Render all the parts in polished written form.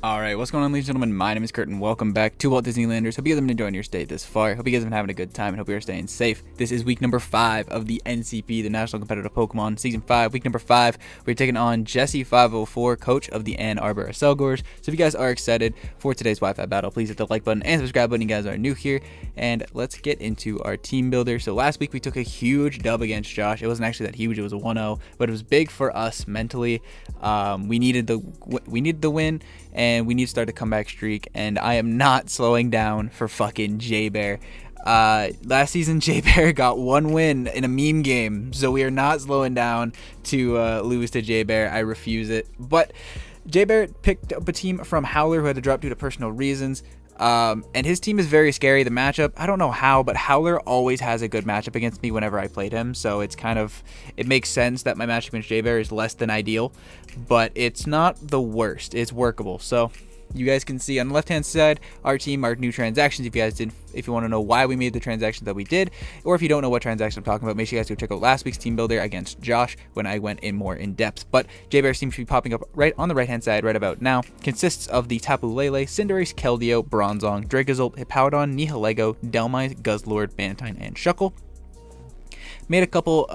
Alright, what's going on, ladies and gentlemen? My name is Kurt and welcome back to Walt Disney Landers. Hope you guys have been enjoying your stay this far. Hope you guys have been having a good time and hope you are staying safe. This is week number 5 of the NCP, the National Competitive Pokemon Season 5. Week number 5, we're taking on Jesse504, coach of the Arbor Accelgors. So if you guys are excited for today's Wi-Fi battle, please hit the like button and subscribe button if you guys are new here. And let's get into our team builder. So last week we took a huge dub against Josh. It wasn't actually that huge, it was a 1-0, but it was big for us mentally. We needed the win, and we need to start a comeback streak, and I am not slowing down for fucking J-Bear. Last season, J-Bear got 1 win in a meme game, so we are not slowing down to lose to J-Bear. I refuse it. But J-Bear picked up a team from Howler who had to drop due to personal reasons. And his team is very scary. The matchup, I don't know how, but Howler always has a good matchup against me whenever I played him. So it's it makes sense that my matchup against J-Bear is less than ideal, but it's not the worst. It's workable. So you guys can see on the left hand side our new transactions. If you want to know why we made the transactions that we did, or if you don't know what transaction I'm talking about, make sure you guys go check out last week's team builder against Josh when I went in more in depth. But J-Bear seems to be popping up right on the right hand side right about now. Consists of the Tapu Lele, Cinderace, Keldeo, Bronzong, Dracozolt, Hippowdon, Nihilego, Dhelmise, Guzzlord, Mantine, and Shuckle. Made a couple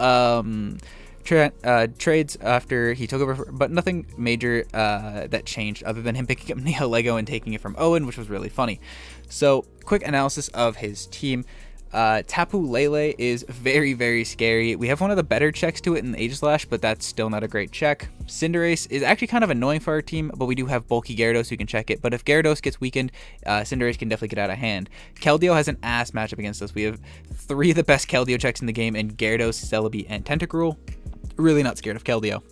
trades after he took over, but nothing major that changed other than him picking up Nihilego and taking it from Owen, which was really funny. So quick analysis of his team. Tapu Lele is very, very scary. We have one of the better checks to it in the Aegislash, but that's still not a great check. Cinderace is actually kind of annoying for our team, but we do have bulky Gyarados who can check it. But if Gyarados gets weakened, Cinderace can definitely get out of hand. Keldeo has an ass matchup against us. We have 3 of the best Keldeo checks in the game, and Gyarados, Celebi, and Tentacruel. Really not scared of Keldeo.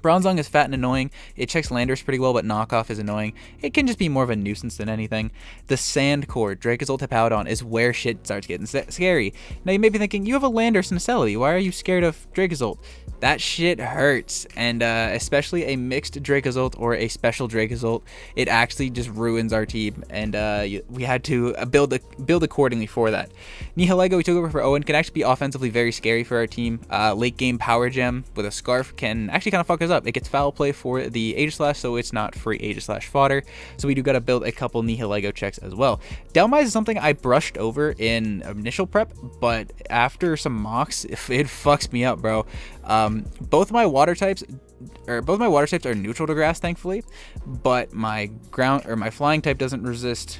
Bronzong is fat and annoying. It checks Landorus pretty well, but knockoff is annoying. It can just be more of a nuisance than anything. The Sand Core, Dracozolt, Hippowdon is where shit starts getting scary. Now you may be thinking, you have a Landorus and a Celebi. Why are you scared of Dracozolt? That shit hurts, and especially a mixed Dracozolt or a special Dracozolt, it actually just ruins our team, and we had to build accordingly for that. Nihilego, we took over for Owen, can actually be offensively very scary for our team. Late game Power Gem with a Scarf can actually kind of fuck us up. It gets foul play for the Aegislash, so it's not free Aegislash fodder, so we do got to build a couple Nihilego checks as well. Dhelmise is something I brushed over in initial prep, but after some mocks, it fucks me up, bro. Both my water types are neutral to grass, thankfully, but my flying type doesn't resist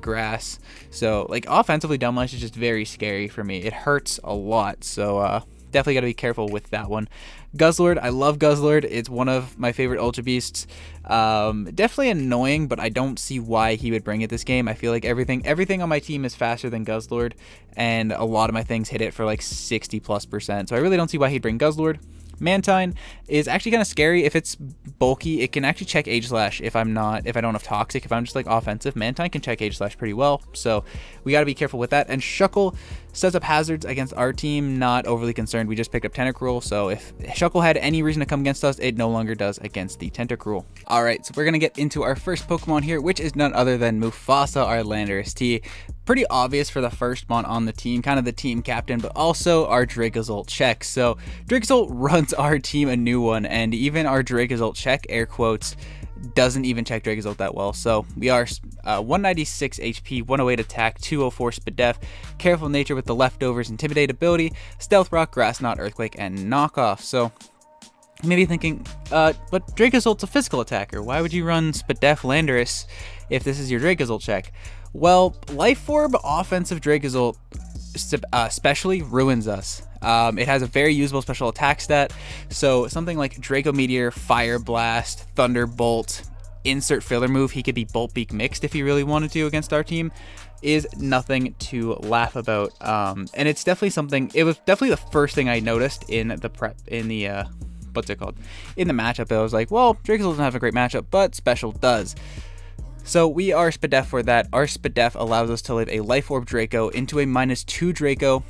grass. So like offensively, Dhelmise is just very scary for me. It hurts a lot, so definitely got to be careful with that one. Guzzlord, I love Guzzlord. It's one of my favorite Ultra Beasts. Definitely annoying, but I don't see why he would bring it this game. I feel like everything on my team is faster than Guzzlord, and a lot of my things hit it for like 60+%. So I really don't see why he'd bring Guzzlord. Mantine is actually kind of scary. If it's bulky, it can actually check Aegislash if I don't have Toxic. If I'm just like offensive, Mantine can check Aegislash pretty well. So we got to be careful with that. And Shuckle sets up hazards against our team. Not overly concerned. We just picked up Tentacruel. So if Shuckle had any reason to come against us, it no longer does against the Tentacruel. Alright, so we're going to get into our first Pokemon here, which is none other than Mufasa, our Landorus T. Pretty obvious for the first one on the team, kind of the team captain, but also our Dracozolt check. So Dracozolt runs our team a new one, and even our Dracozolt check, air quotes, doesn't even check Dracozolt that well. So we are 196 HP, 108 attack, 204 speed def, careful nature with the leftovers, intimidate ability, stealth rock, grass knot, earthquake, and knockoff. So you may be thinking, but Dracozolt's a physical attacker. Why would you run speed def Landorus if this is your Dracozolt check? Well, Life Orb offensive Dracozolt especially ruins us. It has a very usable special attack stat, so something like Draco Meteor, Fire Blast, Thunderbolt, insert filler move, he could be Bolt Beak mixed if he really wanted to against our team, is nothing to laugh about. And it's definitely something, it was definitely the first thing I noticed in the matchup. I was like, well, Dracozolt doesn't have a great matchup, but special does. So we are Spadef for that. Our Spadef allows us to live a Life Orb Draco into a -2 Draco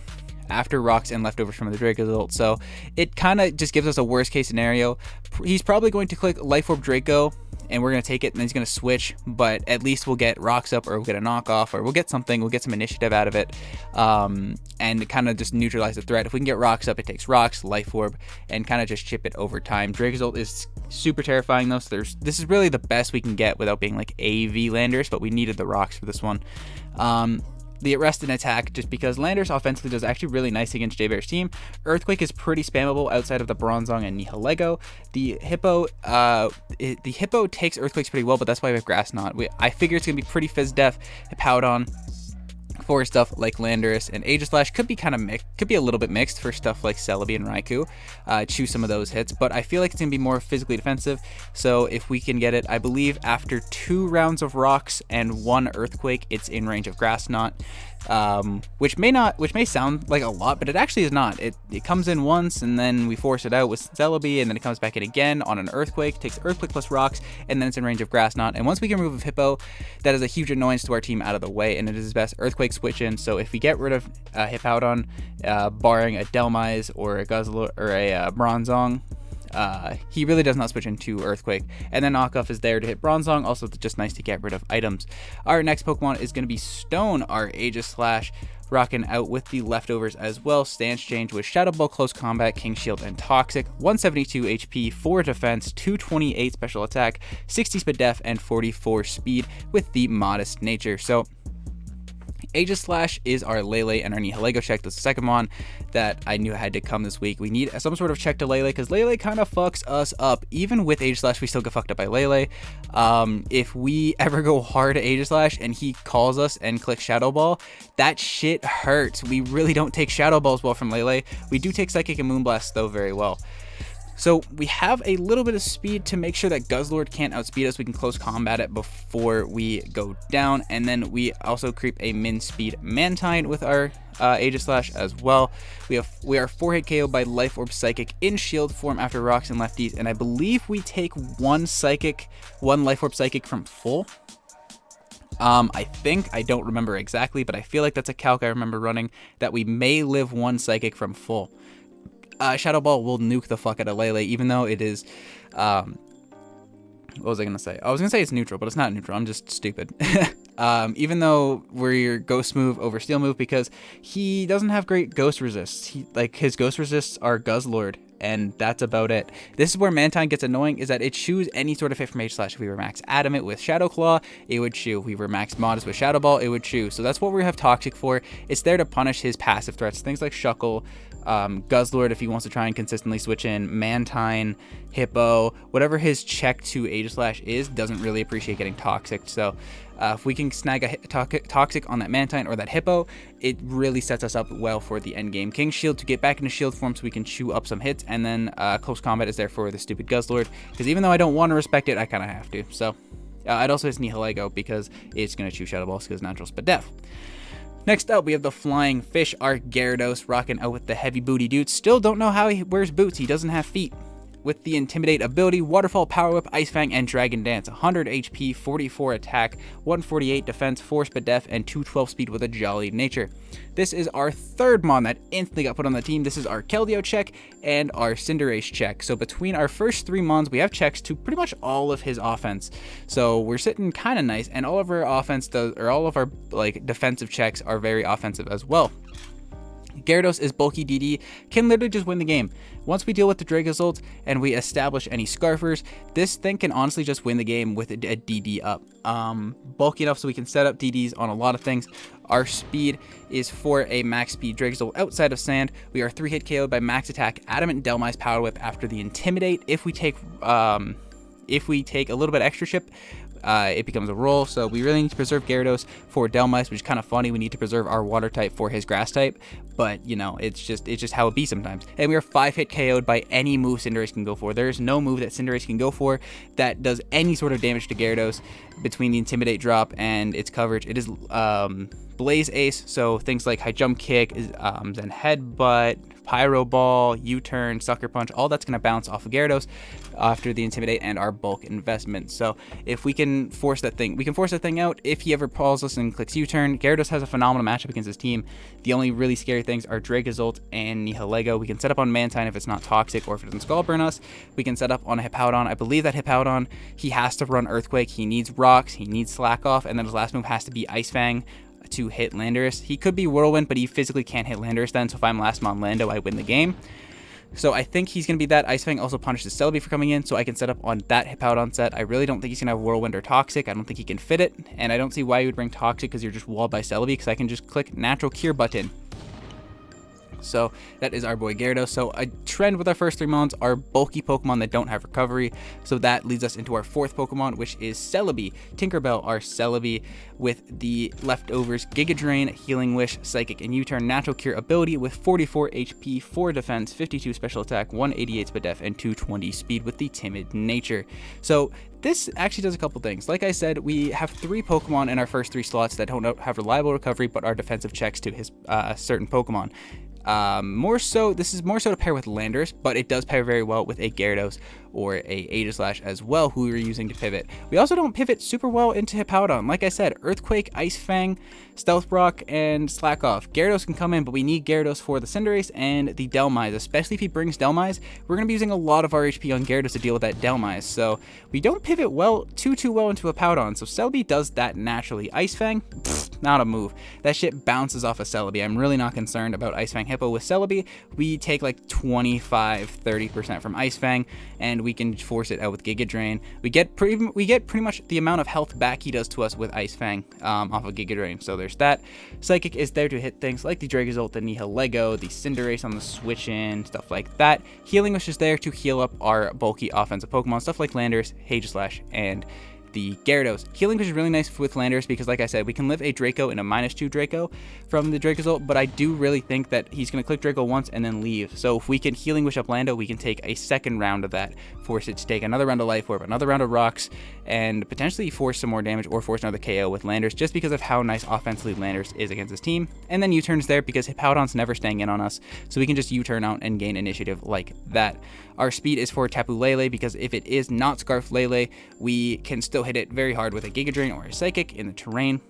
after rocks and leftovers from the Dracozolt. So it kind of just gives us a worst case scenario. He's probably going to click Life Orb Draco, and we're going to take it, and then he's going to switch, but at least we'll get rocks up, or we'll get a knockoff, or we'll get something, we'll get some initiative out of it, and kind of just neutralize the threat. If we can get rocks up, it takes rocks, Life Orb, and kind of just chip it over time. Dracozolt is super terrifying though, so this is really the best we can get without being like AV Landorus, but we needed the rocks for this one. The arrest and attack, just because Landorus offensively does actually really nice against Jaybear's team. Earthquake is pretty spammable outside of the Bronzong and Nihilego. The Hippo takes Earthquakes pretty well, but that's why we have Grass Knot. I figure it's going to be pretty Fizz Def, Hippowdon, for stuff like Landorus, and Aegislash could be kind of mixed, could be a little bit mixed for stuff like Celebi and Raikou. Choose some of those hits, but I feel like it's going to be more physically defensive. So if we can get it, I believe after 2 rounds of rocks and 1 earthquake, it's in range of Grass Knot. Which may sound like a lot, but it actually is not. It comes in once, and then we force it out with Celebi, and then it comes back in again on an earthquake, takes earthquake plus rocks, and then it's in range of Grass Knot. And once we can remove Hippo, that is a huge annoyance to our team out of the way, and it is his best earthquake switch in. So if we get rid of Hippowdon, barring a Delmise or a GUZZLORD or a Bronzong, he really does not switch into Earthquake. And then Knockoff is there to hit Bronzong, also just nice to get rid of items. Our next Pokemon is going to be Stone, our Aegislash, rocking out with the leftovers as well. Stance change with Shadow Ball, Close Combat, King Shield, and Toxic. 172 HP, 4 defense, 228 special attack, 60 speed def, and 44 speed with the modest nature. So Aegislash is our Lele and our Nihilego check. That's the second one that I knew had to come this week. We need some sort of check to Lele, because Lele kind of fucks us up. Even with Aegislash, we still get fucked up by Lele. If we ever go hard at Aegislash and he calls us and clicks Shadow Ball, that shit hurts. We really don't take Shadow Balls well from Lele. We do take Psychic and Moonblast though very well. So we have a little bit of speed to make sure that GUZZLORD can't outspeed us. We can close combat it before we go down, and then we also creep a min speed Mantine with our Aegislash as well. We are 4-hit KO by Life Orb Psychic in shield form after rocks and lefties, and I believe we take 1 Life Orb Psychic from full. I think, I don't remember exactly, but I feel like that's a calc I remember running, that we may live 1 Psychic from full. Shadow Ball will nuke the fuck out of Lele, even though it is, what was I going to say? I was going to say it's neutral, but it's not neutral. I'm just stupid. Even though we're Ghost move over Steel move, because he doesn't have great Ghost resists. His Ghost resists are GUZZLORD, and that's about it. This is where Mantine gets annoying, is that it chews any sort of hit from Aegislash. If we were max Adamant with Shadow Claw, it would chew. If we were max Modest with Shadow Ball, it would chew. So that's what we have Toxic for. It's there to punish his passive threats, things like Shuckle, GUZZLORD if he wants to try and consistently switch in, Mantine, Hippo, whatever his check to Aegislash is, doesn't really appreciate getting Toxic. So if we can snag a Toxic on that Mantine or that Hippo, it really sets us up well for the end game. King Shield to get back into shield form so we can chew up some hits, and then Close Combat is there for the stupid GUZZLORD, because even though I don't want to respect it, I kind of have to. So I'd also hit Nihilego because it's going to chew Shadow Balls because natural speed def. Next up, we have the Flying Fish, our Gyarados, rocking out with the heavy booty dude. Still don't know how he wears boots. He doesn't have feet. With the Intimidate ability, Waterfall, Power Whip, Ice Fang, and Dragon Dance. 100 HP, 44 attack, 148 defense, 4 speed def, and 212 speed with a jolly nature. This is our third mon that instantly got put on the team. This is our Keldeo check and our Cinderace check. So between our first 3 mons, we have checks to pretty much all of his offense. So we're sitting kind of nice, and all of our offense does, or all of our defensive checks are very offensive as well. Gyarados is bulky DD, can literally just win the game. Once we deal with the Dracozolt and we establish any Scarfers, this thing can honestly just win the game with a DD up. Bulky enough so we can set up DDs on a lot of things. Our speed is for a max speed Dracozolt outside of sand. We are 3-hit KO'd by max attack Adamant Delmise Power Whip after the Intimidate. If we take a little bit extra chip, it becomes a roll. So we really need to preserve Gyarados for Delmise, which is kind of funny. We need to preserve our water type for his grass type, but you know, it's just how it be sometimes. And we are 5-hit KO'd by any move Cinderace can go for. There is no move that Cinderace can go for that does any sort of damage to Gyarados between the Intimidate drop and its coverage. It is Blaze Ace, so things like High Jump Kick, then Headbutt, Pyro Ball, U-Turn, Sucker Punch, all that's going to bounce off of Gyarados after the Intimidate and our bulk investment. So if we can force that thing, we can force that thing out. If he ever pulls us and clicks U-Turn, Gyarados has a phenomenal matchup against his team. The only really scary things are Dracozolt and Nihilego. We can set up on Mantine if it's not toxic or if it doesn't Scald Burn us. We can set up on a Hippowdon. I believe that Hippowdon, he has to run Earthquake, he needs Rocks, he needs Slack Off, and then his last move has to be Ice Fang to hit Landorus. He could be Whirlwind, but he physically can't hit Landorus then, so if I'm last on Lando, I win the game. So I think he's going to be that. Ice Fang also punishes Celebi for coming in, so I can set up on that Hippowdon set. I really don't think he's going to have Whirlwind or Toxic. I don't think he can fit it, and I don't see why you would bring Toxic because you're just walled by Celebi, because I can just click Natural Cure button. So that is our boy Gyarados. So a trend with our first 3 mons are bulky Pokemon that don't have recovery. So that leads us into our 4th Pokemon, which is Celebi. Tinkerbell, our Celebi, with the leftovers Giga Drain, Healing Wish, Psychic, and U-Turn Natural Cure ability with 44 HP, 4 defense, 52 special attack, 188 speed def, and 220 speed with the Timid nature. So this actually does a couple things. Like I said, we have 3 Pokemon in our first 3 slots that don't have reliable recovery but are defensive checks to his certain Pokemon. This is more so to pair with Landorus, but it does pair very well with a Gyarados or a Aegislash as well, who we're using to pivot. We also don't pivot super well into Hippowdon. Like I said, Earthquake, Ice Fang, Stealth Rock, and Slack Off. Gyarados can come in, but we need Gyarados for the Cinderace and the Dhelmise, especially if he brings Dhelmise. We're going to be using a lot of our HP on Gyarados to deal with that Dhelmise, so we don't pivot well, too well into Hippowdon, so Celebi does that naturally. Ice Fang, not a move. That shit bounces off of Celebi. I'm really not concerned about Ice Fang Hippo. With Celebi, we take like 25-30% from Ice Fang, and we can force it out with Giga Drain. We get pretty much the amount of health back he does to us with Ice Fang off of Giga Drain. So there's that. Psychic is there to hit things like the Dracozolt, the Nihilego, the Cinderace on the switch in, stuff like that. Healing Wish is there to heal up our bulky offensive Pokemon, stuff like Landorus, Aegislash, and the Gyarados. Healing Wish is really nice with Landorus because, like I said, we can live a Draco in a -2 Draco from the Dracozolt, but I do really think that he's going to click Draco once and then leave. So if we can Healing Wish up Lando, we can take a second round of that, force it to take another round of Life Orb, another round of Rocks, and potentially force some more damage or force another KO with Landorus just because of how nice offensively Landorus is against his team. And then U-Turn's there because Hippowdon's never staying in on us, so we can just U-Turn out and gain initiative like that. Our speed is for Tapu Lele because if it is not Scarf Lele, we can still hit it very hard with a Giga Drain or a Psychic in the terrain.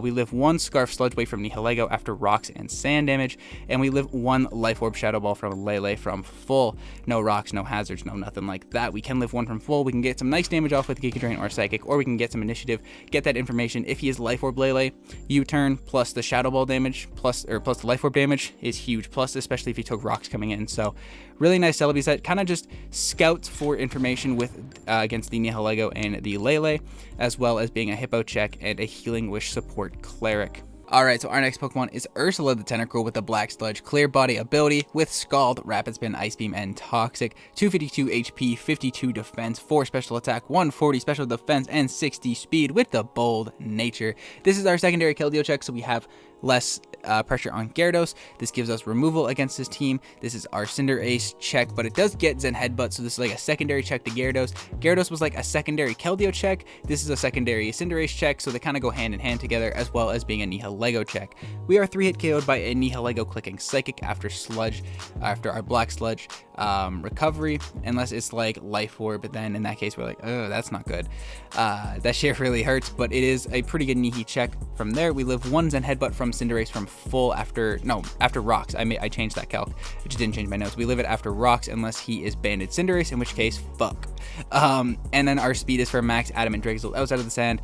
We live 1 Scarf Sludge Wave from Nihilego after Rocks and Sand damage, and we live 1 Life Orb Shadow Ball from Lele from full. No Rocks, no Hazards, no nothing like that. We can live 1 from full. We can get some nice damage off with Giga Drain or Psychic, or we can get some initiative, get that information. If he is Life Orb Lele, U-Turn plus the Shadow Ball damage plus the Life Orb damage is huge, plus especially if he took Rocks coming in. So really nice Celebi set, kind of just scouts for information with against the Nihilego and the Lele, as well as being a Hippo check and a Healing Wish support Cleric. Alright, so our next Pokemon is Ursula the Tentacruel with the Black Sludge Clear Body ability with Scald, Rapid Spin, Ice Beam, and Toxic. 252 HP, 52 defense, 4 special attack, 140 special defense, and 60 speed with the Bold Nature. This is our secondary Keldeo check, so we have less pressure on Gyarados. This gives us removal against his team. This is our Cinderace check, but it does get Zen Headbutt, so this is like a secondary check to Gyarados. Gyarados was like a secondary Keldeo check. This is a secondary Cinderace check, so they kind of go hand in hand together, as well as being a Nihilego check. We are 3-hit KO'd by a Nihilego clicking Psychic after our Black Sludge recovery, unless it's like Life Orb, but then in that case we're like, oh, that's not good. That shit really hurts, but it is a pretty good Nihi check. From there, we live 1 Zen Headbutt from Cinderace from full after Rocks. I changed that calc. I just didn't change my notes. We live it after Rocks unless he is Banded Cinderace, in which case, fuck. And then our speed is for Max Adamant Dracozolt outside of the sand.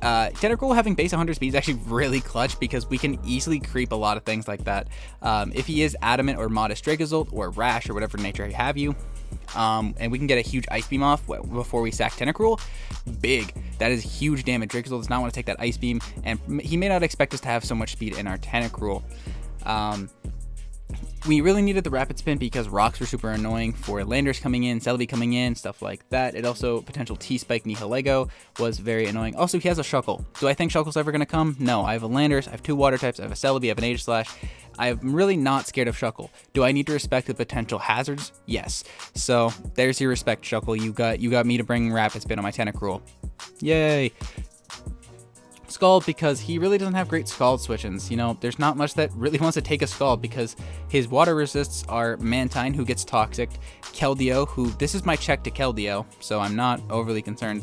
Tentacruel having base 100 speed is actually really clutch because we can easily creep a lot of things like that. If he is Adamant or Modest Dracozolt or Rash or whatever nature I have you, and we can get a huge Ice Beam off before we sack Tentacruel, big. That is huge damage. Dracozolt does not want to take that Ice Beam, and he may not expect us to have so much speed in our Tentacruel. We really needed the Rapid Spin because Rocks were super annoying for Landorus coming in, Celebi coming in, stuff like that. It also, potential T-Spike Nihilego was very annoying. Also, he has a Shuckle. Do I think Shuckle's ever going to come? No. I have a Landorus, I have 2 Water types, I have a Celebi, I have an Aegislash. I'm really not scared of Shuckle. Do I need to respect the potential hazards? Yes. So, there's your respect, Shuckle. You got me to bring Rapid Spin on my Tentacruel. Yay! Scald, because he really doesn't have great Scald switch-ins. You know, there's not much that really wants to take a Scald because His water resists are Mantine, who gets Toxic, Keldeo, who, this is my check to Keldeo, so I'm not overly concerned.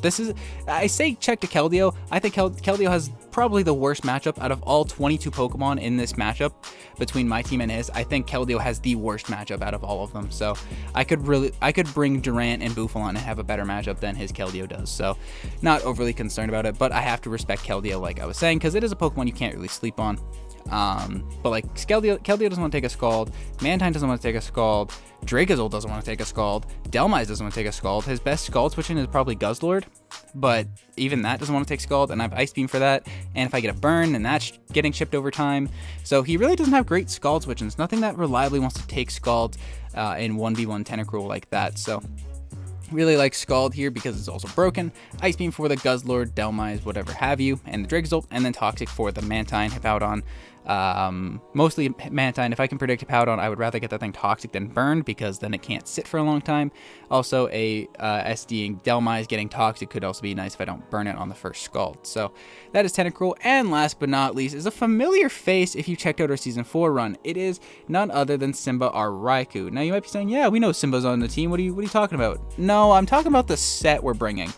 I say check to Keldeo, I think Keldeo has probably the worst matchup out of all 22 Pokemon in this matchup between my team and his. I think Keldeo has the worst matchup out of all of them, so I could bring Durant and Buffalon and have a better matchup than his Keldeo does, so not overly concerned about it, but I have to respect Keldeo, like I was saying, because it is a Pokemon you can't really sleep on. But like Keldeo doesn't want to take a Scald, Mantine doesn't want to take a Scald, Dracozolt doesn't want to take a Scald, Dhelmise doesn't want to take a Scald. His best Scald switching is probably GUZZLORD, but even that doesn't want to take Scald, and I have Ice Beam for that, and if I get a burn, then that's getting shipped over time. So he really doesn't have great Scald switchings, nothing that reliably wants to take Scald in 1v1 Tentacruel like that, so really like Scald here because it's also broken. Ice Beam for the GUZZLORD, Dhelmise, whatever have you, and the Dracozolt, and then Toxic for the Mantine, Hippowdon. Mostly Mantine. If I can predict Hippowdon, I would rather get that thing Toxic than burned because then it can't sit for a long time. Also, a SDing Dhelmise getting Toxic could also be nice if I don't burn it on the first Scald. So that is Tentacruel, and last but not least is a familiar face if you checked out our Season 4 run. It is none other than Simba, our Raikou. Now you might be saying, yeah, we know Simba's on the team. What are you talking about? No, I'm talking about the set we're bringing.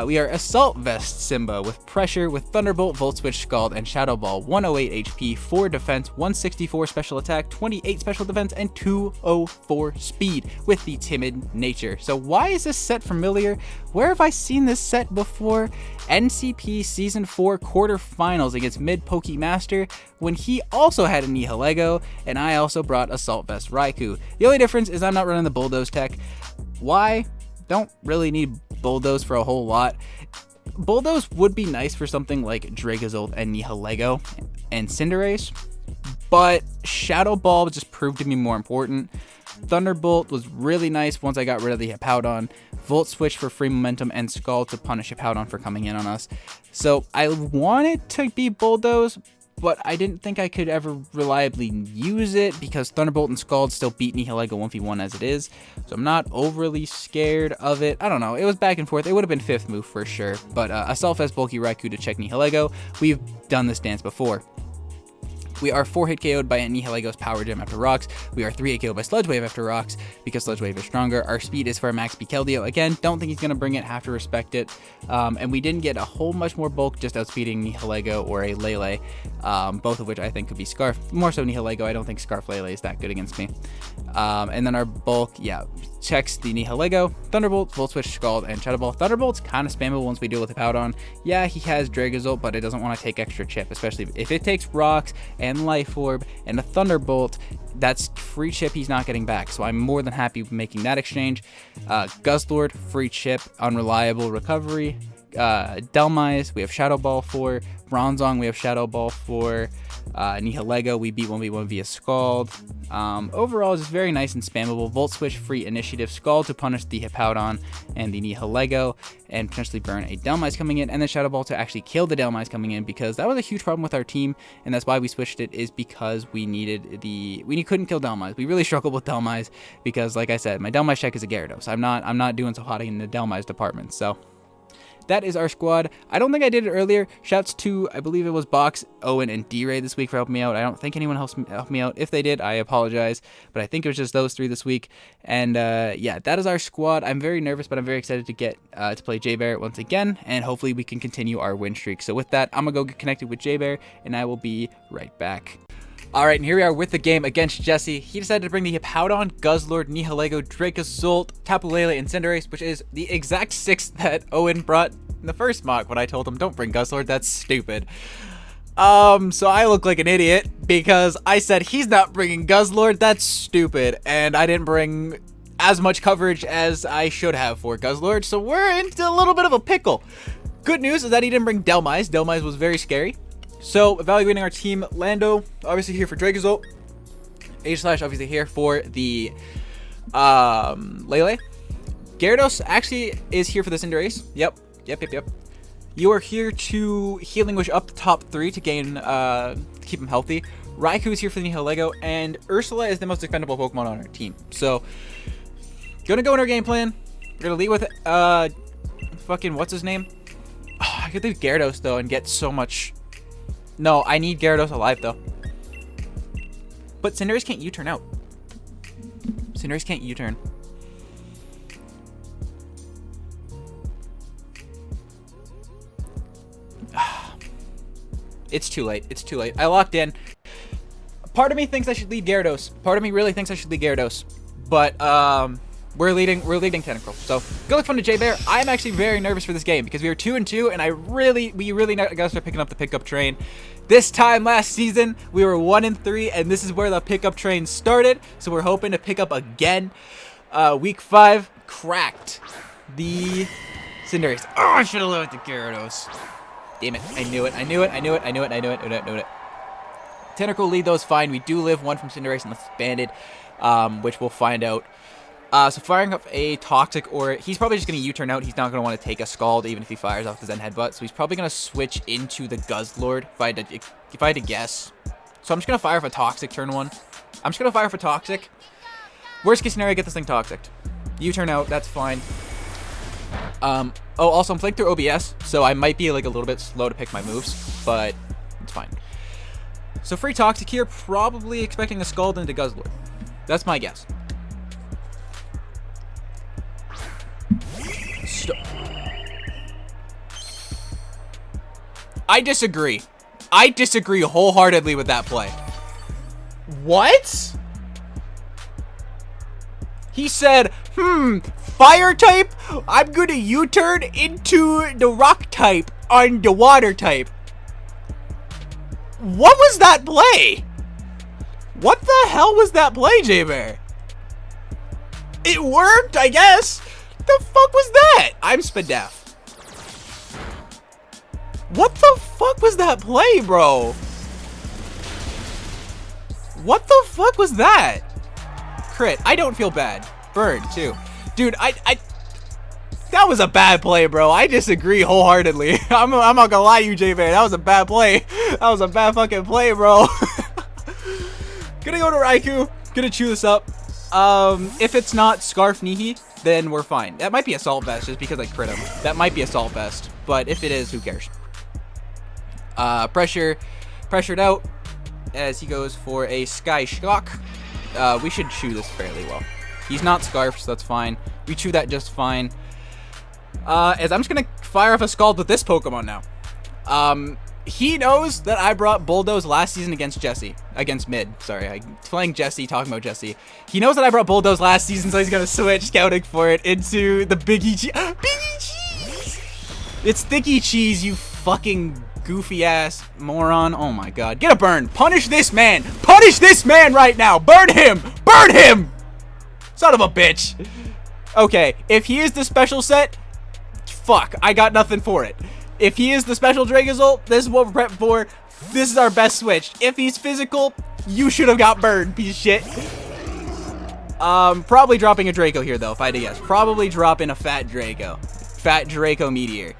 We are Assault Vest Simba with Pressure, with Thunderbolt, Volt Switch, Scald, and Shadow Ball. 108 HP, 4 defense, 164 special attack, 28 special defense, and 204 speed with the Timid nature. So why is this set familiar? Where have I seen this set before? NCP Season 4 quarterfinals against Mid Pokemaster when he also had a Nihilego, and I also brought Assault Vest Raikou. The only difference is I'm not running the Bulldoze tech. Why? Don't really need Bulldoze for a whole lot. Bulldoze would be nice for something like Dracozolt and Nihilego and Cinderace, but Shadow Ball just proved to be more important. Thunderbolt was really nice once I got rid of the Hippowdon. Volt Switch for free momentum, and Scald to punish Hippowdon for coming in on us. So I wanted to be Bulldoze, but I didn't think I could ever reliably use it because Thunderbolt and Scald still beat Nihilego 1v1 as it is, so I'm not overly scared of it. I don't know, it was back and forth. It would have been 5th move for sure, but Assault Vest Bulky Raikou to check Nihilego. We've done this dance before. We are 4-hit KO'd by Nihilego's Power Gem after Rocks. We are 3-hit KO'd by Sludge Wave after Rocks because Sludge Wave is stronger. Our speed is for Max Speed Keldeo. Again, don't think he's going to bring it, have to respect it. And we didn't get a whole much more bulk, just outspeeding Nihilego or a Lele, both of which I think could be Scarf. More so Nihilego, I don't think Scarf Lele is that good against me. And then our bulk, yeah, checks the Nihilego, Thunderbolt, Volt Switch, Scald, and Shadow Ball. Thunderbolt's kind of spammable once we deal with Hippowdon. Yeah, he has Dracozolt, but it doesn't want to take extra chip, especially if it takes Rocks and Life Orb and a Thunderbolt. That's free chip he's not getting back, so I'm more than happy making that exchange. GUZZLORD, free chip, unreliable recovery. Dhelmise, we have Shadow Ball for. Bronzong, we have Shadow Ball for. Nihilego, we beat 1v1 via Scald. Overall, it's very nice and spammable. Volt Switch, free initiative, Scald to punish the Hippowdon and the Nihilego, and potentially burn a Dhelmise coming in, and then Shadow Ball to actually kill the Dhelmise coming in, because that was a huge problem with our team, and that's why we switched it, is because we couldn't kill Dhelmise. We really struggled with Dhelmise because, like I said, my Dhelmise check is a Gyarados. I'm not doing so hot in the Dhelmise department, so that is our squad. I don't think I did it earlier. Shouts to, I believe it was Box, Owen, and D-Ray this week for helping me out. I don't think anyone else helped me out. If they did, I apologize. But I think it was just those 3 this week. And yeah, that is our squad. I'm very nervous, but I'm very excited to get to play J-Bear once again. And hopefully we can continue our win streak. So with that, I'm going to go get connected with J-Bear, and I will be right back. Alright, and here we are with the game against Jesse. He decided to bring the Hippowdon, GUZZLORD, Nihilego, Dracozolt, Tapu Lele, and Cinderace, which is the exact 6 that Owen brought in the first mock when I told him, don't bring GUZZLORD, that's stupid. So I look like an idiot because I said he's not bringing GUZZLORD, that's stupid, and I didn't bring as much coverage as I should have for GUZZLORD, so we're into a little bit of a pickle. Good news is that he didn't bring Dhelmise. Dhelmise was very scary. So, evaluating our team, Lando, obviously here for Dracozolt. H-Slash, obviously here for the Lele. Gyarados actually is here for the Cinderace. Yep. You are here to Healing Wish up the top 3 to gain, keep him healthy. Raikou is here for the Nihilego, and Ursula is the most expendable Pokemon on our team. So, gonna go in our game plan. We're gonna lead with, fucking, what's his name? Oh, I could leave Gyarados, though, and get so much. No, I need Gyarados alive, though. But Cinderace can't U-turn out. Cinderace can't U-turn. It's too late. It's too late. I locked in. Part of me thinks I should lead Gyarados. Part of me really thinks I should lead Gyarados. But we're leading Tentacruel. So good luck fun to J-Bear. I'm actually very nervous for this game because we were 2-2, and we really gotta start picking up the pickup train. This time last season we were 1-3, and this is where the pickup train started. So we're hoping to pick up again. Week 5 cracked the Cinderace. Oh, I should have led the Gyarados. Damn it! I knew it. I knew it. I knew it. I knew it. I knew it. I knew it. I knew it. Tentacruel lead though is fine. We do live 1 from Cinderace unless it's banded, which we'll find out. So firing up a Toxic, or he's probably just going to U-turn out. He's not going to want to take a Scald even if he fires off the Zen Headbutt. So he's probably going to switch into the GUZZLORD if I had to guess. So I'm just going to fire off a Toxic turn 1. I'm just going to fire off a Toxic. Worst case scenario, get this thing Toxic. U-turn out, that's fine. Oh, also I'm playing through OBS, so I might be like a little bit slow to pick my moves, but it's fine. So free Toxic here, probably expecting a Scald into GUZZLORD. That's my guess. I disagree. I disagree wholeheartedly with that play. What? He said, fire type, I'm gonna U-turn into the rock type on the water type. What was that play? What the hell was that play, J-Bear? It worked, I guess. The fuck was that? I'm Spadef. What the fuck was that play, bro? What the fuck was that? Crit. I don't feel bad. Bird, too. Dude, that was a bad play, bro. I disagree wholeheartedly. I'm not gonna lie to you, J-Bear. That was a bad play. That was a bad fucking play, bro. Gonna go to Raikou. Gonna chew this up. If it's not Scarf Nihi, then we're fine. That might be Assault Vest just because I crit him. That might be Assault Vest. But if it is, who cares? Pressured out as he goes for a Sky Shock. We should chew this fairly well. He's not Scarf, so that's fine. We chew that just fine. As I'm just gonna fire off a Scald with this Pokemon now. He knows that I brought Bulldoze last season against Jesse. Against Mid. Sorry, I'm playing Jesse, talking about Jesse. He knows that I brought Bulldoze last season, so he's gonna switch scouting for it into the Biggie Cheese. Biggie Cheese! It's Thicky Cheese, you fucking goofy ass moron. Oh my god. Get a burn. Punish this man. Punish this man right now. Burn him. Burn him. Son of a bitch. Okay, if he is the special set, fuck, I got nothing for it. If he is the special Dragozolt, this is what we're prepping for. This is our best switch. If he's physical, you should have got burned, piece of shit. Probably dropping a Draco here, though, if I had to guess. Probably dropping a Fat Draco. Fat Draco Meteor.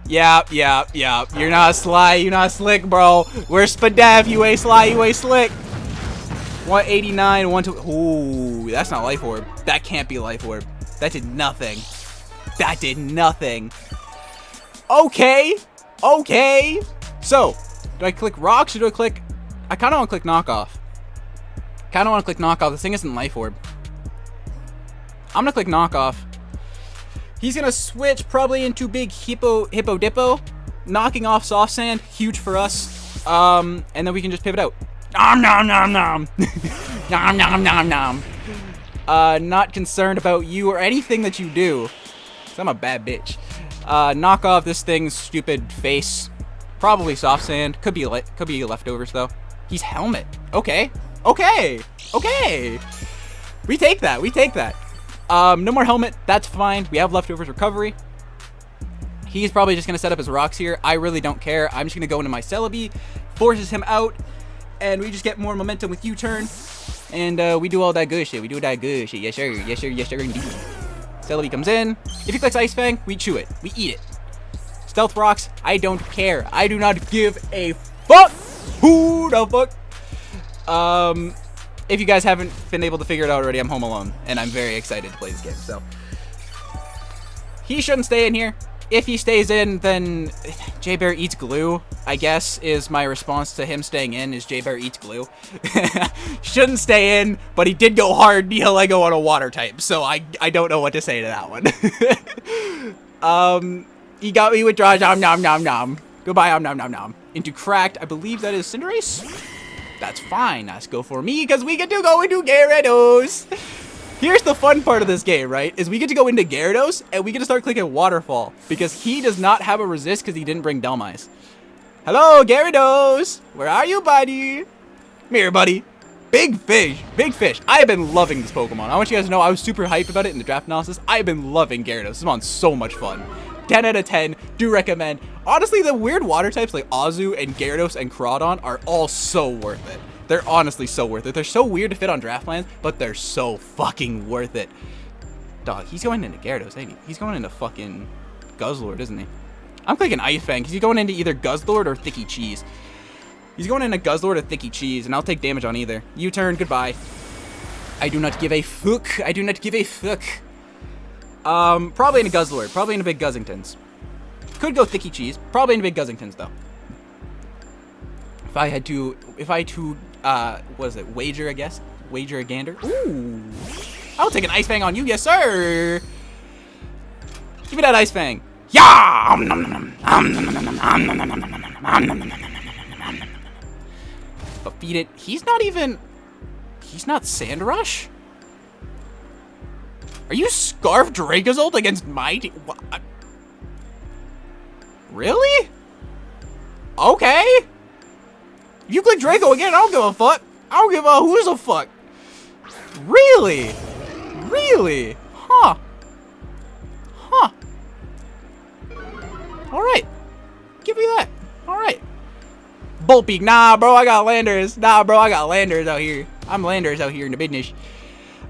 Yep. You're not sly, you're not slick, bro. Where's Spadef? You ain't sly, you ain't slick. 189, 120. Ooh, that's not Life Orb. That can't be Life Orb. That did nothing. That did nothing. Okay. So, do I click Rocks or do I click... I kind of want to click Knockoff. This thing isn't Life Orb. I'm going to click Knockoff. He's going to switch probably into Big Hippo Dippo. Knocking off Soft Sand. Huge for us. And then we can just pivot out. Nom nom nom nom. Nom nom nom nom. Not concerned about you or anything that you do. 'Cause I'm a bad bitch. Knock off this thing's stupid face. Probably Soft Sand. Could be leftovers though. He's Helmet. Okay. We take that. No more Helmet. That's fine. We have leftovers recovery. He's probably just gonna set up his rocks here. I really don't care. I'm just gonna go into my Celebi, forces him out, and we just get more momentum with U-turn. And we do all that good shit. Yes sir indeed. Celebi comes in. If he clicks Ice Fang, we chew it. We eat it. Stealth Rocks, I don't care. I do not give a fuck. Who the fuck? If you guys haven't been able to figure it out already, I'm home alone. And I'm very excited to play this game. So he shouldn't stay in here. If he stays in, then J-Bear eats glue, I guess, is my response to him staying in, is J-Bear eats glue. Shouldn't stay in, but he did go hard Nihilego on a water type, so I don't know what to say to that one. He got me with draw nom nom nom nom. Goodbye nom nom nom nom. Into cracked, I believe that is Cinderace? That's fine, let's go for me, because we get to go into Gyarados! Here's the fun part of this game, right? Is we get to go into Gyarados, and we get to start clicking Waterfall, because he does not have a resist because he didn't bring Dhelmise. Hello, Gyarados! Where are you, buddy? Come here, buddy. Big fish. Big fish. I have been loving this Pokemon. I want you guys to know I was super hyped about it in the draft analysis. I have been loving Gyarados. This one's so much fun. 10 out of 10. Do recommend. Honestly, the weird water types like Azu and Gyarados and Crawdon are all so worth it. They're honestly so worth it. They're so weird to fit on draft plans, but they're so fucking worth it. Dog, he's going into Gyarados, ain't he? He's going into fucking GUZZLORD, isn't he? I'm clicking Ice Fang because he's going into either GUZZLORD or Thicky Cheese. He's going into GUZZLORD or Thicky Cheese, and I'll take damage on either. U-turn, goodbye. I do not give a fuck. I do not give a fuck. Probably into GUZZLORD. Probably into Big Guzzingtons. Could go Thicky Cheese. Probably into Big Guzzingtons, though. If I had to, what is it, wager, I guess? Wager a gander? Ooh. I'll take an Ice Fang on you, yes, sir. Give me that Ice Fang. Yeah! But feed it. He's not Sand Rush? Are you Scarf Dracozolt against my team? Really? Okay. If you click Draco again, I don't give a fuck. I don't give a who's a fuck. Really? Really? Huh. Huh. Alright. Give me that. Alright. Bultbeak. Nah, bro, I got Landorus. Nah, bro, I got Landorus out here. I'm Landorus out here in the business.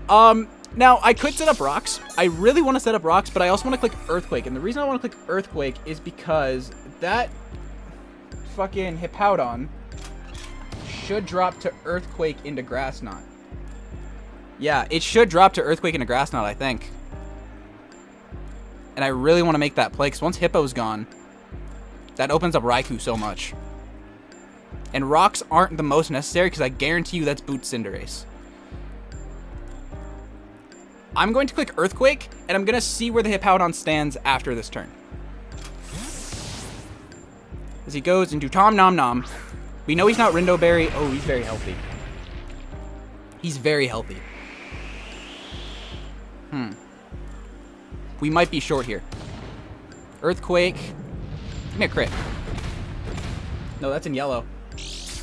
Now, I could set up rocks. I really want to set up rocks, but I also want to click Earthquake. And the reason I want to click Earthquake is because that fucking Hippowdon should drop to Earthquake into Grass Knot. Yeah, it should drop to Earthquake into Grass Knot, I think. And I really want to make that play, because once Hippo's gone, that opens up Raikou so much. And rocks aren't the most necessary, because I guarantee you that's Boot Cinderace. I'm going to click Earthquake, and I'm going to see where the Hippowdon stands after this turn. As he goes into Tom Nom Nom. We know he's not Rindo Berry. Oh, he's very healthy. He's very healthy. We might be short here. Earthquake. Give me a crit. No, that's in yellow.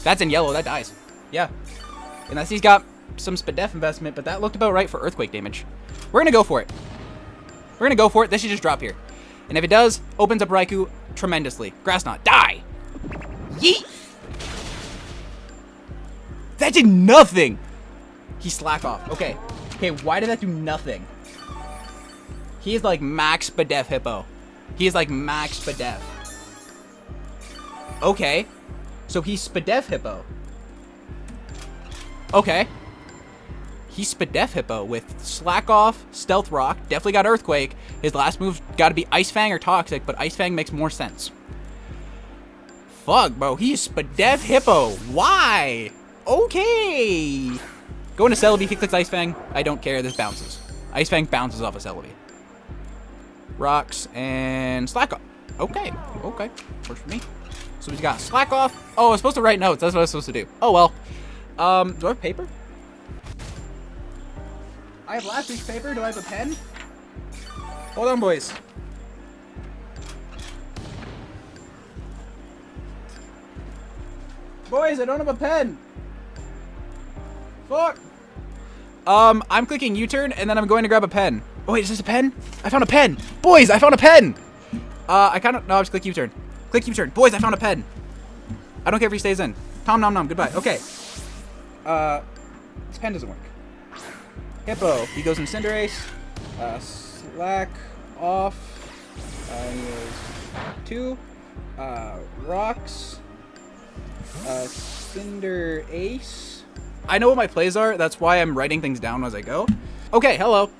That's in yellow. That dies. Yeah. Unless he's got some Spadef investment, but that looked about right for Earthquake damage. We're going to go for it. We're going to go for it. This should just drop here. And if it does, opens up Raikou tremendously. Grass Knot. Die! Yeet! That did nothing! He slack off. Okay. Okay, why did that do nothing? He is like max Spadef Hippo. He is like max Spadef. Okay. So he's Spadef Hippo. Okay. He's Spadef Hippo with Slack Off, Stealth Rock, definitely got Earthquake. His last move got to be Ice Fang or Toxic, but Ice Fang makes more sense. Fuck, bro. He's Spadef Hippo. Why? Okay. Go into Celebi if he clicks Ice Fang. I don't care. This bounces. Ice Fang bounces off of Celebi. Rocks and Slack Off. Okay. Okay. Works for me. So he's got Slack Off. Oh, I was supposed to write notes. That's what I was supposed to do. Oh, well. Do I have paper? I have last week's paper. Do I have a pen? Hold on, boys. Boys, I don't have a pen. Fuck. I'm clicking U-turn, and then I'm going to grab a pen. Oh, wait, is this a pen? I found a pen. Boys, I found a pen. No, I'll just click U-turn. Click U-turn. Boys, I found a pen. I don't care if he stays in. Tom Nom Nom, goodbye. Okay. This pen doesn't work. Hippo, he goes in Cinderace. Slack Off. He goes 2. Rocks. Cinderace. I know what my plays are. That's why I'm writing things down as I go. Okay, hello.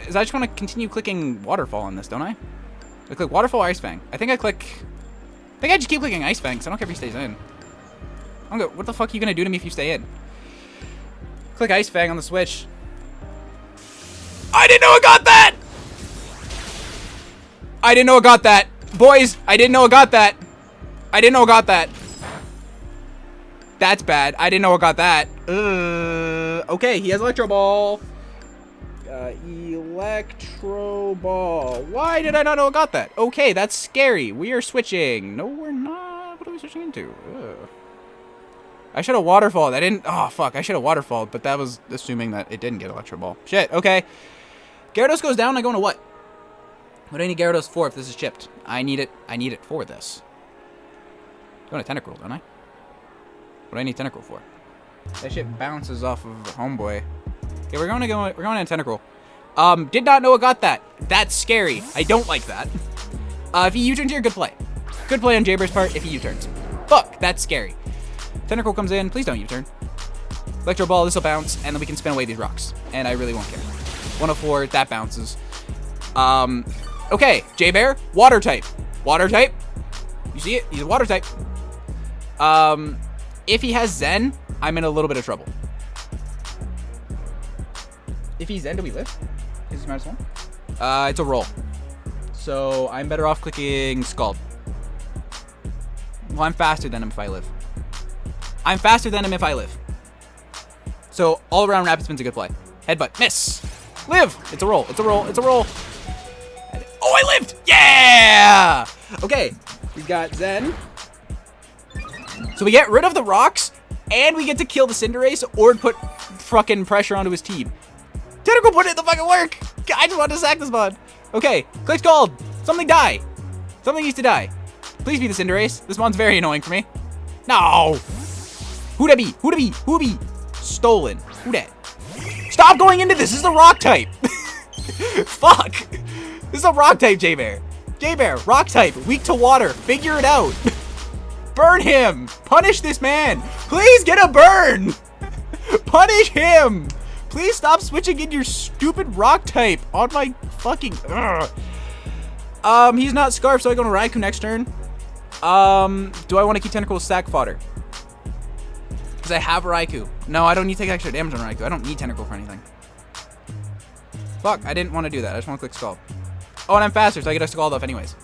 is I just want to continue clicking Waterfall on this, don't I? I click Waterfall, Ice Fang. I think I just keep clicking Ice Fang, so I don't care if he stays in. I'm good. What the fuck are you gonna do to me if you stay in? Click Ice Fang on the Switch. I didn't know I got that! I didn't know I got that. Boys, I didn't know I got that. I didn't know I got that. That's bad. I didn't know I got that. Okay, he has Electro Ball. Electro Ball. Why did I not know I got that? Okay, that's scary. We are switching. No, we're not. What are we switching into? I should have Waterfalled. I didn't. Oh, fuck. I should have Waterfalled, but that was assuming that it didn't get Electro Ball. Shit. Okay. Gyarados goes down. I go into what? What do I need Gyarados for if this is chipped? I need it. I need it for this. Go into Tentacruel, don't I? What do I need Tentacruel for? That shit bounces off of Homeboy. Okay, we're going into Tentacruel. Did not know I got that. That's scary. I don't like that. If he U-turns here, good play. Good play on Jayber's part if he U-turns. Fuck, that's scary. Tentacruel comes in. Please don't U-turn. Electro Ball, this will bounce, and then we can spin away these rocks. And I really won't care. 104, that bounces. Okay, Jayber, Water type. Water type. You see it? He's a Water type. If he has Zen, I'm in a little bit of trouble. If he's Zen, do we live? Is he -1? It's a roll. So I'm better off clicking Scald. Well, I'm faster than him if I live. I'm faster than him if I live. So all around Rapid Spin's a good play. Headbutt, miss. Live. It's a roll. It's a roll. It's a roll. Oh, I lived. Yeah. Okay, we got Zen. So we get rid of the rocks, and we get to kill the Cinderace or put fucking pressure onto his team. Tentacle put it in the fucking work. I just want to sack this mod. Okay, click Scald. Something die. Something needs to die. Please be the Cinderace. This mod's very annoying for me. No. Who that be? Who that be? Who be? Stolen. Who that? Stop going into this. This is a rock type. Fuck. This is a rock type, Jayber. Jayber, rock type, weak to water. Figure it out. Burn him. Punish this man. Please get a burn. Punish him. Please stop switching in your stupid rock type on my fucking... He's not Scarf, so I go to Raikou next turn. Do I want to keep Tentacruel stack fodder? Because I have Raikou. No, I don't need to take extra damage on Raikou. I don't need Tentacruel for anything. Fuck, I didn't want to do that. I just want to click Scald. Oh, and I'm faster, so I get a Scald off anyways.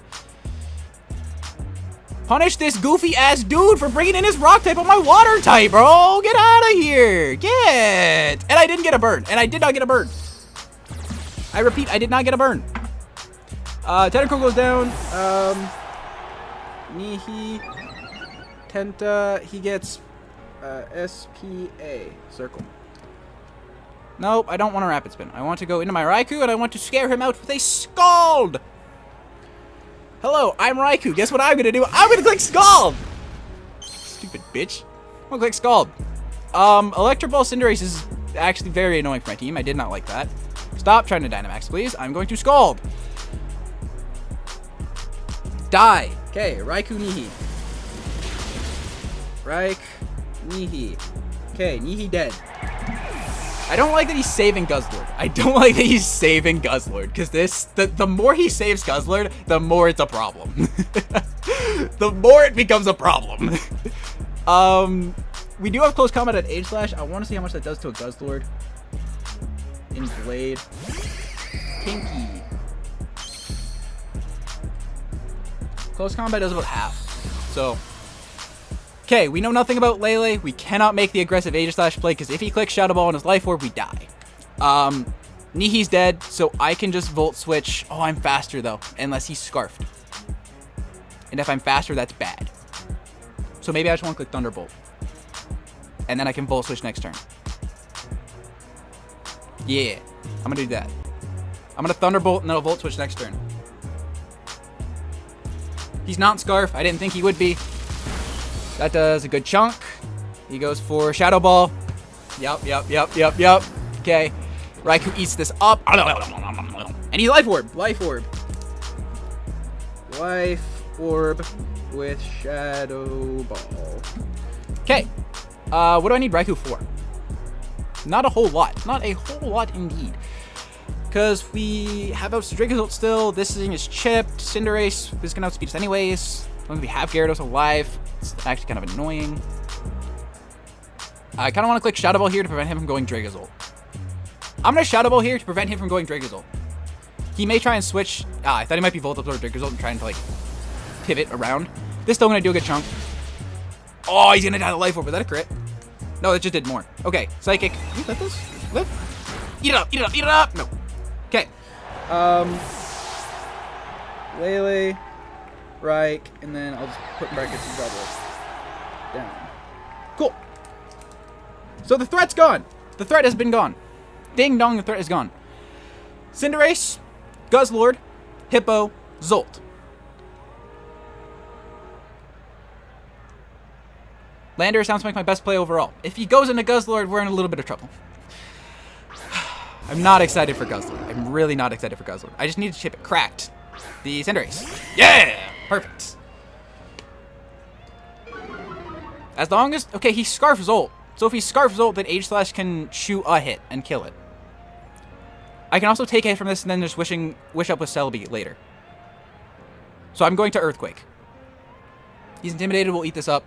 Punish this goofy-ass dude for bringing in his rock type on my water type, bro. Get out of here. Get. And I didn't get a burn. And I did not get a burn. I repeat, I did not get a burn. Tentacruel goes down. Nihi. Tenta. He gets SPA. Circle. Nope, I don't want a Rapid Spin. I want to go into my Raikou, and I want to scare him out with a Scald. Hello, I'm Raikou. Guess what I'm going to do? I'm going to click Scald. Stupid bitch. I'm going to click Scald. Electro Ball Cinderace is actually very annoying for my team. I did not like that. Stop trying to Dynamax, please. I'm going to Scald. Die. Okay, Raikou Nihi. Nihi. Okay, Nihi dead. I don't like that he's saving GUZZLORD. I don't like that he's saving GUZZLORD, because the more he saves GUZZLORD, the more it's a problem. The more it becomes a problem. We do have close combat at Age Slash. I want to see how much that does to a GUZZLORD. In Blade. Pinky. Close combat does about half. So... Okay, we know nothing about Lele. We cannot make the aggressive Aegis Slash play, because if he clicks Shadow Ball on his Life Orb, we die. Nihi's dead, so I can just Volt Switch. Oh, I'm faster, though, unless he's Scarfed. And if I'm faster, that's bad. So maybe I just want to click Thunderbolt. And then I can Volt Switch next turn. Yeah, I'm going to do that. I'm going to Thunderbolt, and then I'll Volt Switch next turn. He's not Scarf. I didn't think he would be. That does a good chunk. He goes for Shadow Ball. Yup. Okay. Raikou eats this up. And he Life Orb. Life Orb with Shadow Ball. Okay. What do I need Raikou for? Not a whole lot. Not a whole lot indeed. Because we have outspeed Dracozolt still. This thing is chipped. Cinderace is going to outspeed us anyways. As long as we have Gyarados alive. It's actually kind of annoying. I kind of want to click Shadow Ball here to prevent him from going Dracozolt. I'm going to Shadow Ball here to prevent him from going Dracozolt. He may try and switch. I thought he might be Volt Absorb Dracozolt and trying to, like, pivot around. This still going to do a good chunk. Oh, he's going to die to Life Orb. Was that a crit? No, it just did more. Okay, Psychic. Can you lift this? Lift? Eat it up, eat it up, eat it up! No. Okay. Lele, Reich, and then I'll just put in brackets and Double down. Cool. So the threat's gone. The threat has been gone. Ding dong, the threat is gone. Cinderace, Guzzlord, Hippo, Zolt. Landorus sounds like my best play overall. If he goes into Guzzlord, we're in a little bit of trouble. I'm not excited for Guzzlord. I'm really not excited for Guzzlord. I just need to chip it. Cracked. The Cinderace. Yeah! Perfect. As long as... Okay, he Scarfs Zolt. So if he Scarfs Zolt, then H-Slash can shoot a hit and kill it. I can also take a hit from this and then just wish up with Celebi later. So I'm going to Earthquake. He's intimidated. We'll eat this up.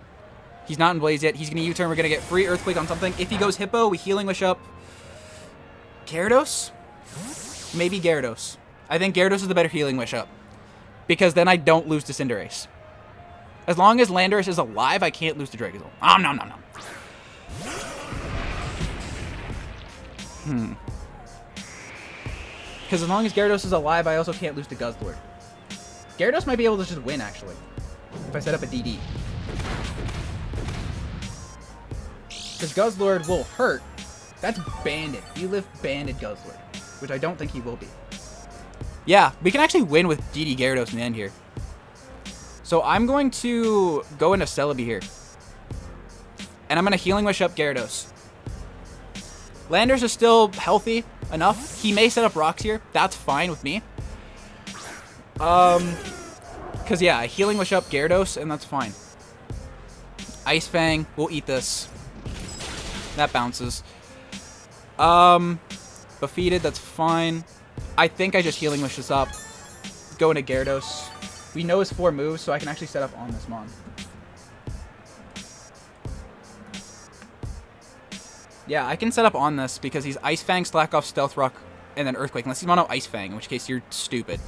He's not in Blaze yet. He's going to U-turn. We're going to get free Earthquake on something. If he goes Hippo, we Healing Wish up. Gyarados? Maybe Gyarados. I think Gyarados is the better Healing Wish up. Because then I don't lose to Cinderace. As long as Landorus is alive, I can't lose to Dracozolt. No. Because as long as Gyarados is alive, I also can't lose to Guzzlord. Gyarados might be able to just win, actually. If I set up a DD. Because Guzzlord will hurt. That's Banded. You live Banded Guzzlord. Which I don't think he will be. Yeah, we can actually win with DD Gyarados in the end here. So I'm going to go into Celebi here. And I'm going to Healing Wish up Gyarados. Landorus is still healthy enough. He may set up rocks here. That's fine with me. Because, yeah, I Healing Wish up Gyarados, and that's fine. Ice Fang. We'll eat this. That bounces. Defeated. That's fine. I think I just Healing Wish this up. Go into Gyarados. We know his 4 moves, so I can actually set up on this Mon. Yeah, I can set up on this because he's Ice Fang, Slack Off, Stealth Rock, and then Earthquake. Unless he's mono Ice Fang, in which case you're stupid.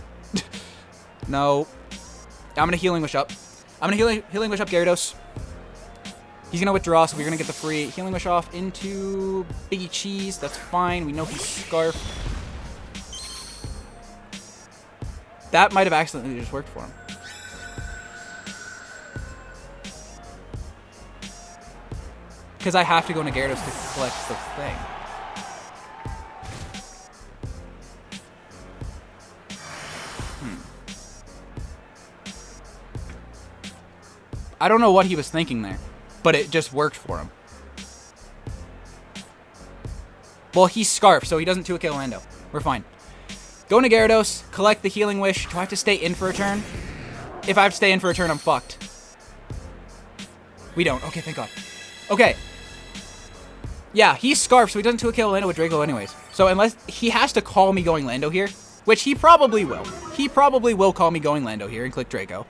No. I'm going to Healing Wish up. I'm going to Healing Wish up Gyarados. He's going to withdraw, so we're going to get the free Healing Wish off into Biggie Cheese. That's fine. We know he's Scarf. That might have accidentally just worked for him. Because I have to go into Gyarados to collect the thing. I don't know what he was thinking there, but it just worked for him. Well, he's Scarf, so he doesn't 2-kill Lando. We're fine. Go into Gyarados, collect the Healing Wish. Do I have to stay in for a turn? If I have to stay in for a turn, I'm fucked. We don't. Okay, thank God. Okay. Yeah, he's Scarf, so he doesn't 2-kill Lando with Draco anyways. So unless he has to call me going Lando here, which he probably will. He probably will call me going Lando here and click Draco.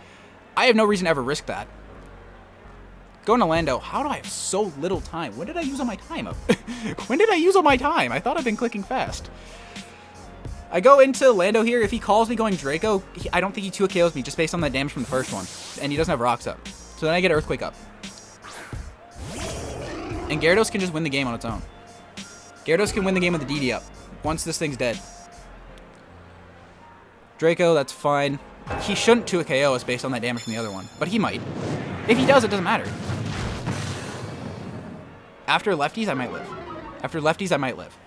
I have no reason to ever risk that. Going to Lando. How do I have so little time? When did I use all my time up? When did I use all my time? I thought I'd been clicking fast. I go into Lando here. If he calls me going Draco, I don't think he 2-KOs me just based on the damage from the first one. And he doesn't have rocks up. So then I get Earthquake up. And Gyarados can just win the game on its own. Gyarados can win the game with the DD up. Once this thing's dead. Draco, that's fine. He shouldn't 2-KO us based on that damage from the other one. But he might. If he does, it doesn't matter. After lefties, I might live. After lefties, I might live.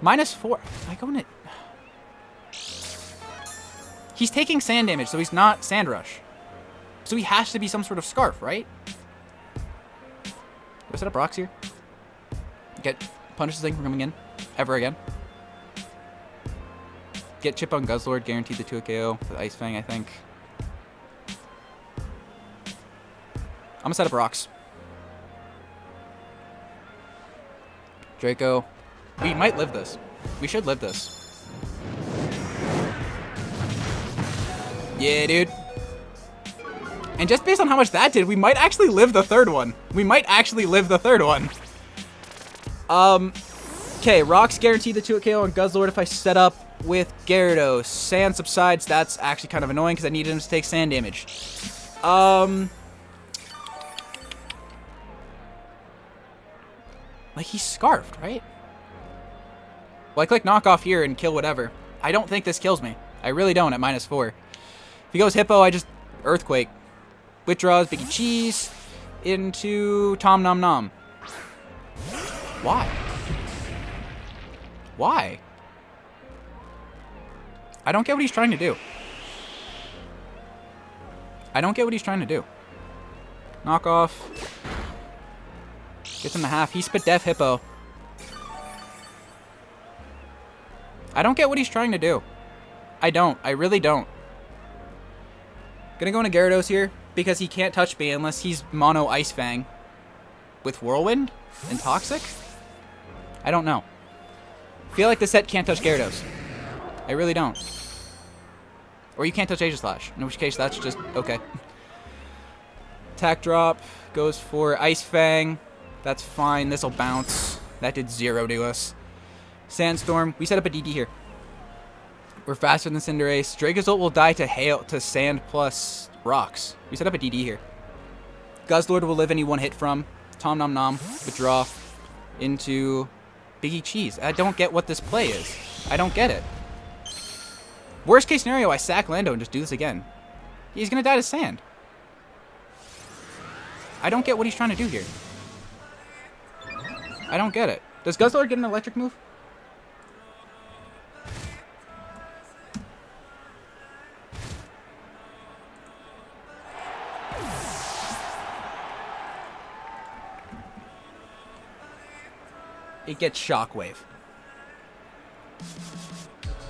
-4. I go in it. He's taking sand damage, so he's not Sand Rush. So he has to be some sort of Scarf, right? Do I set up rocks here? Punish this thing from coming in. Ever again. Get Chip on Guzzlord, guaranteed the 2-KO with Ice Fang, I think. I'm gonna set up rocks. Draco. We might live this. We should live this. Yeah, dude. And just based on how much that did, we might actually live the third one. We might actually live the third one. Okay, Rocks guaranteed the 2-hit KO on Guzzlord if I set up with Gyarados. Sand subsides. That's actually kind of annoying because I needed him to take sand damage. Like, he's scarfed, right? Well, I click knockoff here and kill whatever. I don't think this kills me. I really don't at -4. If he goes Hippo, I just Earthquake. Withdraws Biggie Cheese into Tom Nom Nom. Why? Why? I don't get what he's trying to do. I don't get what he's trying to do. Knock off. Gets him to half. He spit Def Hippo. I don't get what he's trying to do. I don't. I really don't. Gonna go into Gyarados here because he can't touch me unless he's mono Ice Fang with Whirlwind and Toxic. I don't know. Feel like the set can't touch Gyarados. I really don't. Or you can't touch Aegislash, in which case that's just okay. Attack drop goes for Ice Fang. That's fine. This'll bounce. That did 0 to us. Sandstorm. We set up a DD here. We're faster than Cinderace. Dracozolt will die to hail to sand plus rocks. We set up a DD here. Guzzlord will live any one hit from. Tom Nom Nom. Withdraw into Biggie Cheese. I don't get what this play is. I don't get it. Worst case scenario, I sack Lando and just do this again. He's going to die to sand. I don't get what he's trying to do here. I don't get it. Does Guzzlord get an electric move? It gets Shockwave.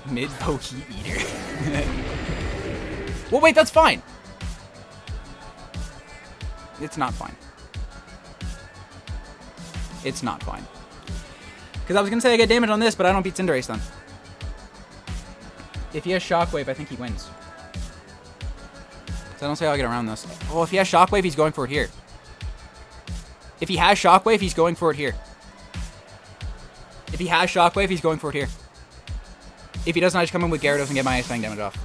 Mid-Poke Eater. Well, wait, that's fine. It's not fine. It's not fine. Because I was going to say I get damage on this, but I don't beat Cinderace then. If he has Shockwave, I think he wins. So I don't see how I get around this. Oh, if he has Shockwave, he's going for it here. If he has Shockwave, he's going for it here. If he has Shockwave, he's going for it here. If he doesn't, I just come in with Gyarados and get my Ice Fang damage off.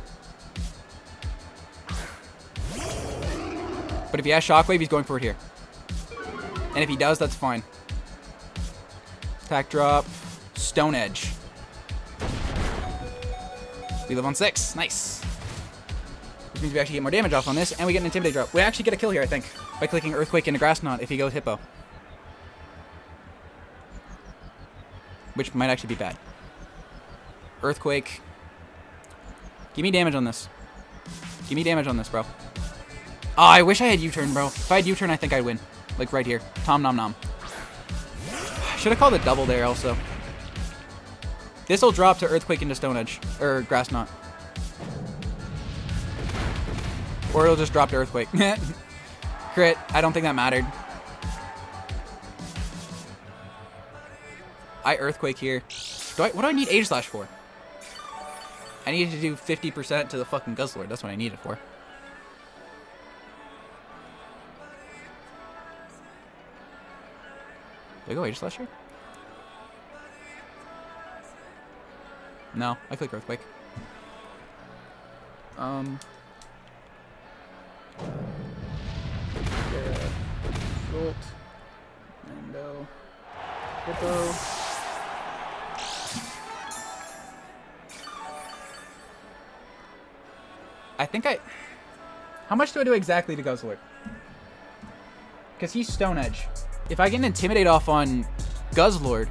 But if he has Shockwave, he's going for it here. And if he does, that's fine. Attack drop. Stone Edge. We live on 6. Nice. Which means we actually get more damage off on this, and we get an Intimidate drop. We actually get a kill here, I think, by clicking Earthquake into Grass Knot if he goes Hippo. Which might actually be bad. Earthquake. Give me damage on this. Give me damage on this, bro. Oh, I wish I had U-turn, bro. If I had U-turn, I think I'd win. Like right here. Tom Nom Nom. Should have called it double there also. This will drop to Earthquake into Stone Edge. Or Grass Knot. Or it'll just drop to Earthquake. Crit. I don't think that mattered. I Earthquake here. What do I need Aegislash for? I needed to do 50% to the fucking Guzzlord. That's what I need it for. Do I go Aegislash here? No, I click Earthquake. Jolt. Mando. Hippo. I think I... How much do I do exactly to Guzzlord? Because he's Stone Edge. If I get an Intimidate off on Guzzlord...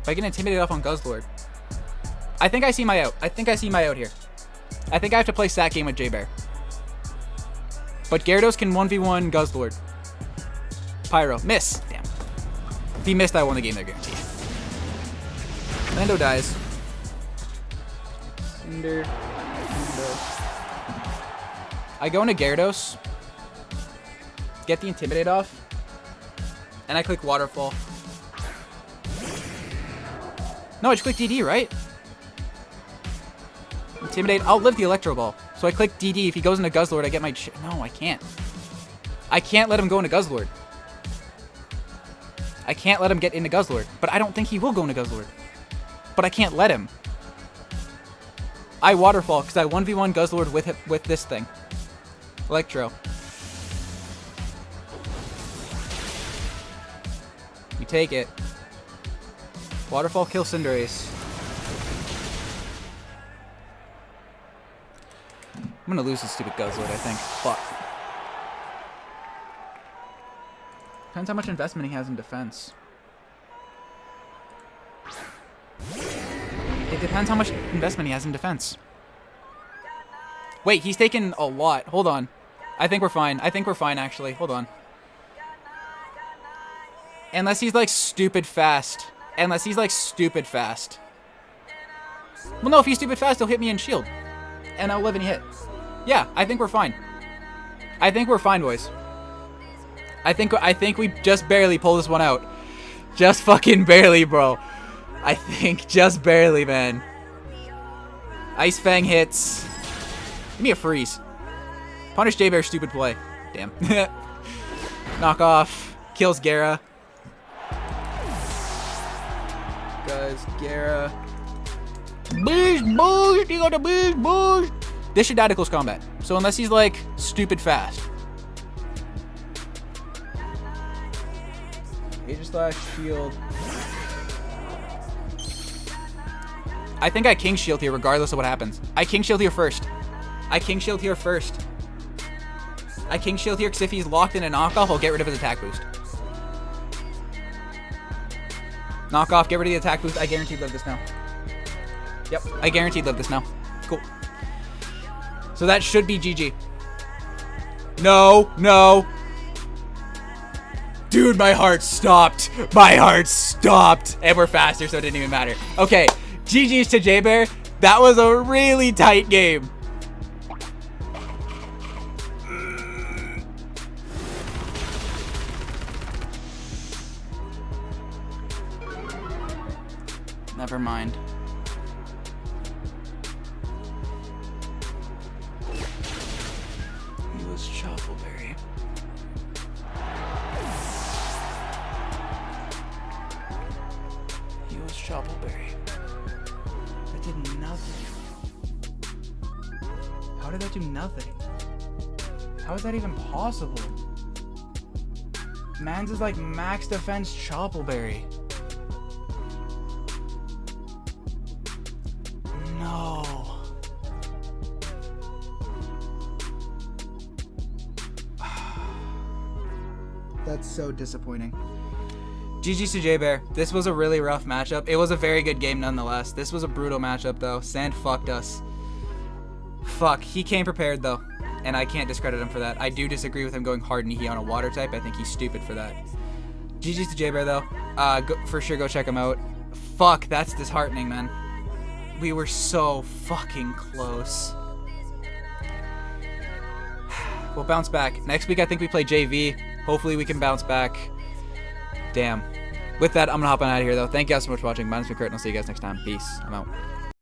If I get an Intimidate off on Guzzlord... I think I see my out. I think I see my out here. I think I have to play Sack Game with J-Bear. But Gyarados can 1v1 Guzzlord. Pyro. Miss. Damn. If he missed, I won the game there, guaranteed. Lando dies. Cinder. Lando. I go into Gyarados. get the Intimidate off, and I click Waterfall. No, I just click DD, right? Intimidate. I'll live the Electro Ball. So I click DD. If he goes into Guzzlord, I get my... No, I can't. I can't let him go into Guzzlord. I can't let him get into Guzzlord. But I don't think he will go into Guzzlord. But I can't let him. I Waterfall because I 1v1 Guzzlord with this thing. Electro. We take it. Waterfall kill Cinderace. I'm gonna lose this stupid Guzzlord, I think. Fuck. Depends how much investment he has in defense. It depends how much investment he has in defense. Wait, he's taken a lot. Hold on. I think we're fine. I think we're fine, actually. Hold on. Unless he's, like, stupid fast. Unless he's, like, stupid fast. Well, no, if he's stupid fast, he'll hit me in shield. And I'll live any hit. Yeah, I think we're fine. I think we're fine, boys. I think we just barely pull this one out. Just fucking barely, bro. I think just barely, man. Ice Fang hits. Give me a freeze. Punish J-Bear, stupid play. Damn. Knock off. Kills Gara. Guys, Gara. Beast boost! You got the beast boost! This should die to close combat. So unless he's like stupid fast. Aegis Slash, shield. I think I King Shield here regardless of what happens. I King Shield here first. I King Shield here first. I King Shield here because if he's locked in a knockoff, I'll get rid of his attack boost. Knockoff, get rid of the attack boost. I guaranteed live this now. Yep, I guaranteed live this now. Cool. So that should be GG. No, no. Dude, my heart stopped. My heart stopped. And we're faster, so it didn't even matter. Okay, GG's to J-Bear. That was a really tight game. Never mind. He was Shuffleberry. He was Shuffleberry. That did nothing. How did that do nothing? How is that even possible? Mans is like max defense Choppleberry. No. That's so disappointing. GG's to J-Bear. This was a really rough matchup. It was a very good game nonetheless. This was a brutal matchup though. Sand fucked us. Fuck. He came prepared though. And I can't discredit him for that. I do disagree with him going hard Nihi on a water type. I think he's stupid for that. GG's to J-Bear though. For sure go check him out. Fuck, that's disheartening, man. We were so fucking close. We'll bounce back. Next week I think we play JV. Hopefully we can bounce back. Damn. With that, I'm gonna hop on out of here though. Thank you guys so much for watching. My name's been Kurt and I'll see you guys next time. Peace. I'm out.